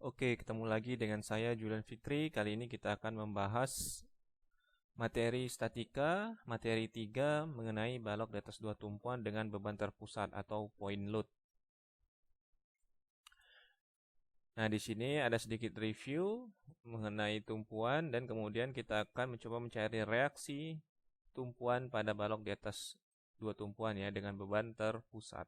Oke, ketemu lagi dengan saya Julian Fikri. Kali ini kita akan membahas materi statika, materi 3 mengenai balok di atas dua tumpuan dengan beban terpusat atau point load. Nah, di sini ada sedikit review mengenai tumpuan dan kemudian kita akan mencoba mencari reaksi tumpuan pada balok di atas dua tumpuan ya dengan beban terpusat.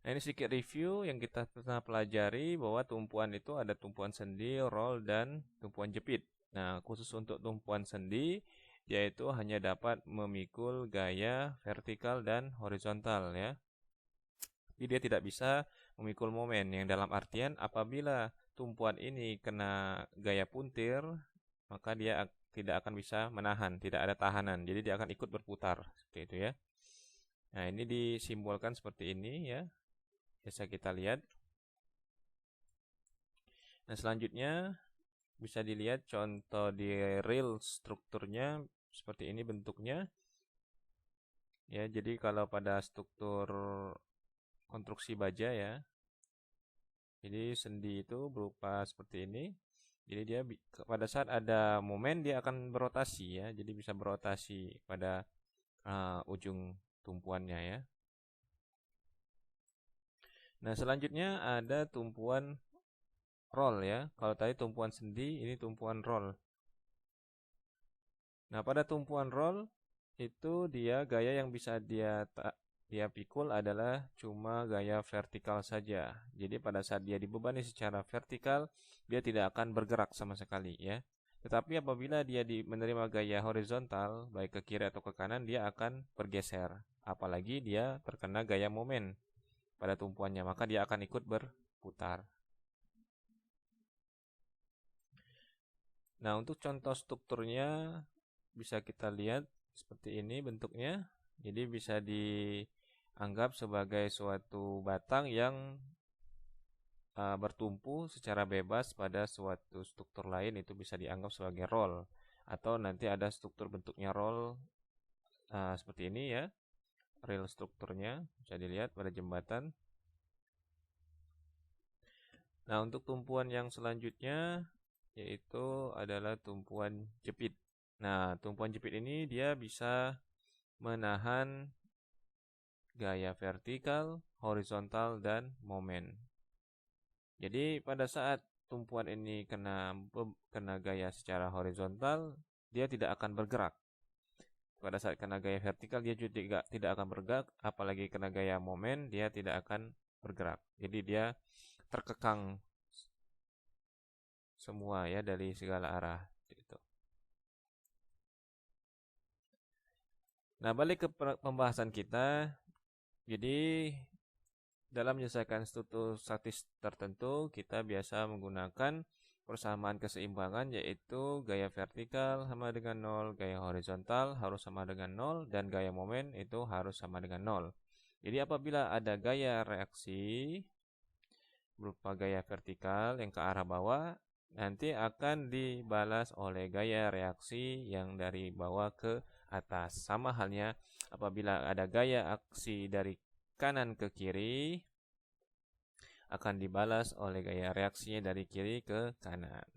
Nah, ini sedikit review yang kita pernah pelajari bahwa tumpuan itu ada tumpuan sendi, roll, dan tumpuan jepit. Nah, khusus untuk tumpuan sendi, yaitu hanya dapat memikul gaya vertikal dan horizontal ya. Jadi dia tidak bisa memikul momen, yang dalam artian apabila tumpuan ini kena gaya puntir, maka dia tidak akan bisa menahan, tidak ada tahanan. Jadi dia akan ikut berputar, seperti itu ya. Nah, ini disimbolkan seperti ini ya. Bisa kita lihat. Nah, selanjutnya bisa dilihat contoh di real strukturnya seperti ini bentuknya. Ya, jadi kalau pada struktur konstruksi baja ya. Jadi sendi itu berupa seperti ini. Jadi dia pada saat ada momen dia akan berotasi ya. Jadi bisa berotasi pada ujung tumpuannya ya. Nah, selanjutnya ada tumpuan roll ya. Kalau tadi tumpuan sendi, ini tumpuan roll. Nah, pada tumpuan roll itu dia gaya yang bisa dia pikul adalah cuma gaya vertikal saja. Jadi pada saat dia dibebani secara vertikal, dia tidak akan bergerak sama sekali ya. Tetapi apabila dia menerima gaya horizontal, baik ke kiri atau ke kanan, dia akan bergeser. Apalagi dia terkena gaya momen pada tumpuannya, maka dia akan ikut berputar. Nah, untuk contoh strukturnya bisa kita lihat seperti ini bentuknya. Jadi bisa dianggap sebagai suatu batang yang bertumpu secara bebas pada suatu struktur lain, itu bisa dianggap sebagai roll. Atau nanti ada struktur bentuknya roll seperti ini ya. Real strukturnya bisa dilihat pada jembatan. Nah, untuk tumpuan yang selanjutnya yaitu adalah tumpuan jepit. Nah, tumpuan jepit ini dia bisa menahan gaya vertikal, horizontal, dan momen. Jadi pada saat tumpuan ini kena gaya secara horizontal, dia tidak akan bergerak. Pada saat kena gaya vertikal dia juga tidak akan bergerak, apalagi kena gaya momen dia tidak akan bergerak. Jadi dia terkekang semua ya dari segala arah gitu. Nah, balik ke pembahasan kita. Jadi dalam menyelesaikan struktur statis tertentu, kita biasa menggunakan persamaan keseimbangan, yaitu gaya vertikal sama dengan 0, gaya horizontal harus sama dengan 0, dan gaya momen itu harus sama dengan 0. Jadi apabila ada gaya reaksi berupa gaya vertikal yang ke arah bawah, nanti akan dibalas oleh gaya reaksi yang dari bawah ke atas. Sama halnya apabila ada gaya aksi dari kanan ke kiri, akan dibalas oleh gaya reaksinya dari kiri ke kanan.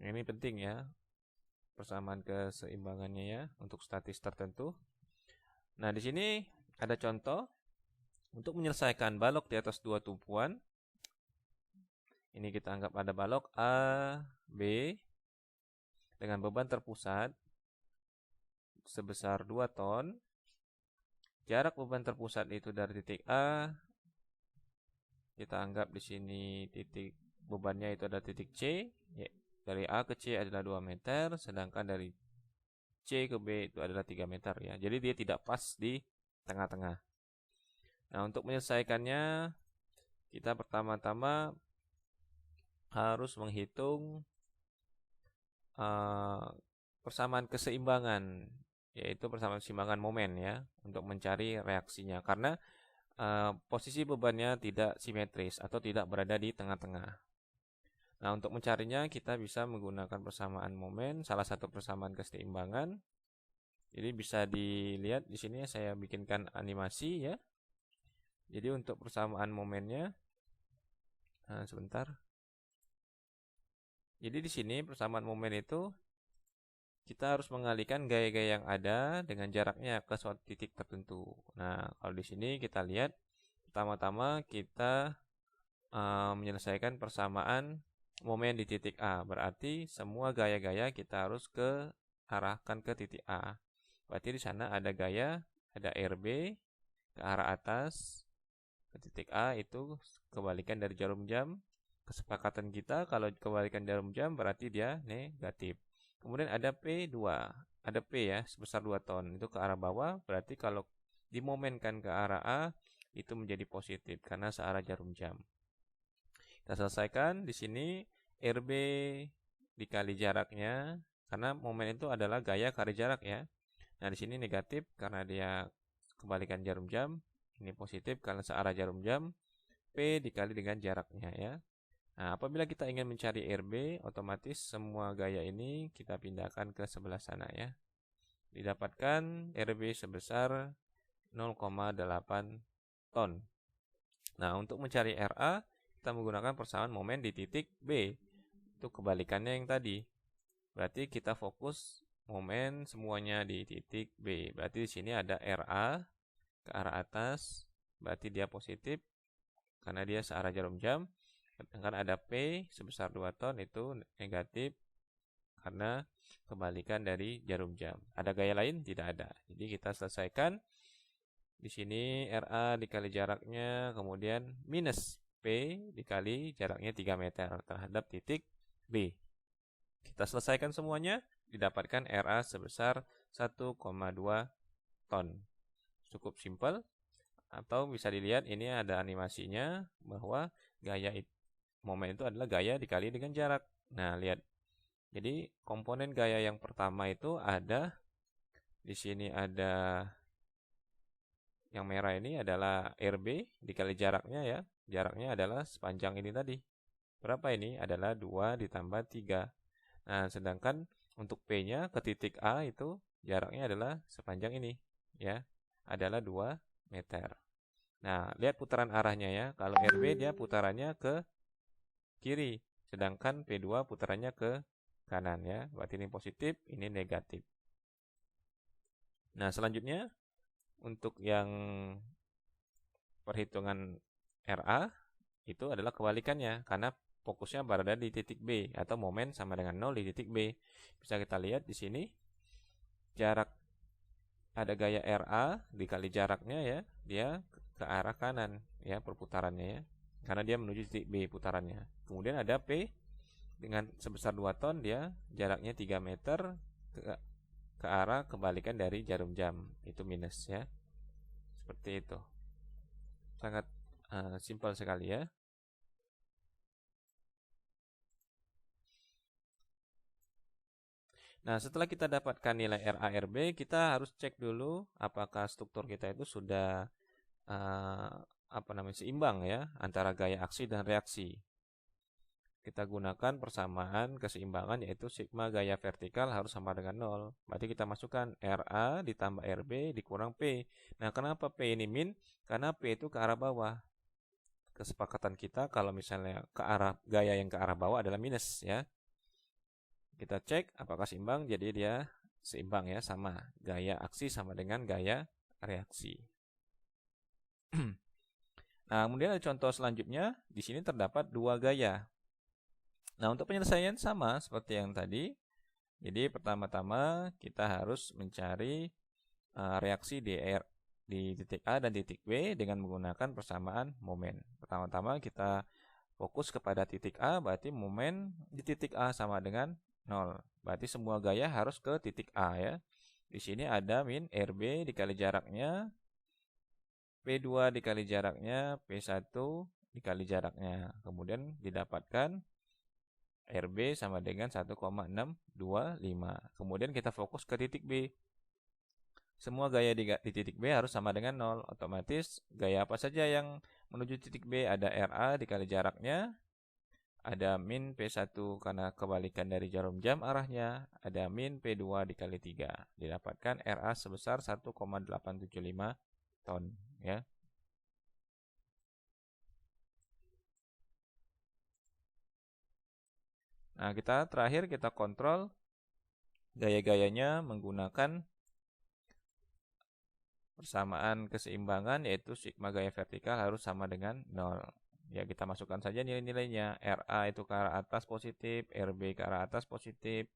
Ini penting ya, persamaan keseimbangannya ya untuk statis tertentu. Nah, di sini ada contoh untuk menyelesaikan balok di atas dua tumpuan. Ini kita anggap ada balok A, B dengan beban terpusat sebesar 2 ton. Jarak beban terpusat itu dari titik A, kita anggap di sini titik bebannya itu ada titik C. Dari A ke C adalah 2 meter, sedangkan dari C ke B itu adalah 3 meter ya. Jadi dia tidak pas di tengah-tengah. Nah, untuk menyelesaikannya, kita pertama-tama harus menghitung persamaan keseimbangan, yaitu persamaan keseimbangan momen ya, untuk mencari reaksinya. Karena posisi bebannya tidak simetris atau tidak berada di tengah-tengah. Nah, untuk mencarinya kita bisa menggunakan persamaan momen, salah satu persamaan keseimbangan. Jadi bisa dilihat di sini saya bikinkan animasi ya. Jadi untuk persamaan momennya, sebentar. Jadi di sini persamaan momen itu kita harus mengalihkan gaya-gaya yang ada dengan jaraknya ke suatu titik tertentu. Nah, kalau di sini kita lihat pertama-tama kita menyelesaikan persamaan momen di titik A. Berarti semua gaya-gaya kita harus arahkan ke titik A. Berarti di sana ada gaya, ada RB ke arah atas ke titik A, itu kebalikan dari jarum jam. Kesepakatan kita kalau kebalikan jarum jam berarti dia negatif. Kemudian ada P2, ada P ya sebesar 2 ton, itu ke arah bawah, berarti kalau dimomenkan ke arah A itu menjadi positif karena searah jarum jam. Kita selesaikan di sini RB dikali jaraknya, karena momen itu adalah gaya kali jarak ya. Nah, di sini negatif karena dia kebalikan jarum jam. Ini positif karena searah jarum jam. P dikali dengan jaraknya ya. Nah, apabila kita ingin mencari RB, otomatis semua gaya ini kita pindahkan ke sebelah sana ya. Didapatkan RB sebesar 0,8 ton. Nah, untuk mencari RA, kita menggunakan persamaan momen di titik B. Itu kebalikannya yang tadi. Berarti kita fokus momen semuanya di titik B. Berarti di sini ada RA ke arah atas, berarti dia positif karena dia searah jarum jam. Sedangkan ada P sebesar 2 ton itu negatif karena kebalikan dari jarum jam. Ada gaya lain? Tidak ada. Jadi kita selesaikan. Di sini RA dikali jaraknya, kemudian minus P dikali jaraknya 3 meter terhadap titik B. Kita selesaikan semuanya, didapatkan RA sebesar 1,2 ton. Cukup simpel. Atau bisa dilihat ini ada animasinya bahwa gaya momen itu adalah gaya dikali dengan jarak. Nah, lihat. Jadi komponen gaya yang pertama itu ada di sini, ada yang merah ini adalah RB dikali jaraknya ya. Jaraknya adalah sepanjang ini tadi. Berapa ini? Adalah 2 ditambah 3. Nah, sedangkan untuk P-nya ke titik A itu jaraknya adalah sepanjang ini ya. Adalah 2 meter. Nah, lihat putaran arahnya ya. Kalau RB dia putarannya ke kiri, sedangkan P2 putarannya ke kanan ya. Berarti ini positif, ini negatif. Nah, selanjutnya untuk yang perhitungan RA itu adalah kebalikannya karena fokusnya berada di titik B atau momen sama dengan 0 di titik B. Bisa kita lihat di sini jarak, ada gaya RA dikali jaraknya ya, dia ke arah kanan ya perputarannya ya. Karena dia menuju titik B putarannya. Kemudian ada P dengan sebesar 2 ton, dia jaraknya 3 meter ke arah kebalikan dari jarum jam, itu minus ya. Seperti itu. Sangat simpel sekali ya. Nah, setelah kita dapatkan nilai RA RB, kita harus cek dulu apakah struktur kita itu sudah seimbang ya antara gaya aksi dan reaksi. Kita gunakan persamaan keseimbangan yaitu sigma gaya vertikal harus sama dengan 0. Berarti kita masukkan RA ditambah RB dikurang P. Nah, kenapa P ini min? Karena P itu ke arah bawah. Kesepakatan kita kalau misalnya ke arah gaya yang ke arah bawah adalah minus ya. Kita cek apakah seimbang, jadi dia seimbang ya, sama. Gaya aksi sama dengan gaya reaksi. Nah, kemudian ada contoh selanjutnya. Di sini terdapat 2 gaya. Nah, untuk penyelesaian sama seperti yang tadi. Jadi pertama-tama kita harus mencari reaksi di titik A dan titik B dengan menggunakan persamaan momen. Pertama-tama kita fokus kepada titik A, berarti momen di titik A sama dengan 0. Berarti semua gaya harus ke titik A ya. Di sini ada min RB dikali jaraknya, P2 dikali jaraknya, P1 dikali jaraknya. Kemudian didapatkan RB sama dengan 1,625. Kemudian kita fokus ke titik B. Semua gaya di titik B harus sama dengan 0. Otomatis gaya apa saja yang menuju titik B, ada RA dikali jaraknya, Ada min P1 karena kebalikan dari jarum jam arahnya. Ada min P2 dikali 3. Didapatkan RA sebesar 1,875 ton. Ya. Nah, terakhir kita kontrol gaya-gayanya menggunakan persamaan keseimbangan, yaitu sigma gaya vertikal harus sama dengan 0. Ya, kita masukkan saja nilai-nilainya. RA itu ke arah atas positif, RB ke arah atas positif.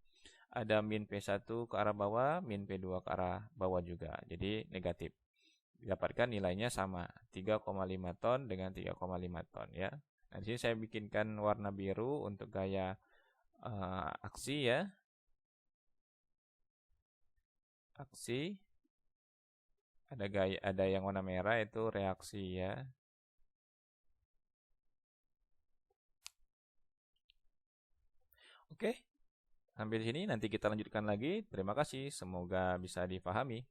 Ada min P1 ke arah bawah, min P2 ke arah bawah juga. Jadi negatif. Didapatkan nilainya sama, 3,5 ton dengan 3,5 ton ya. Nah, di sini saya bikinkan warna biru untuk gaya aksi ya. Aksi. Ada yang warna merah itu reaksi ya. Oke. Sampai di sini nanti kita lanjutkan lagi. Terima kasih, semoga bisa dipahami.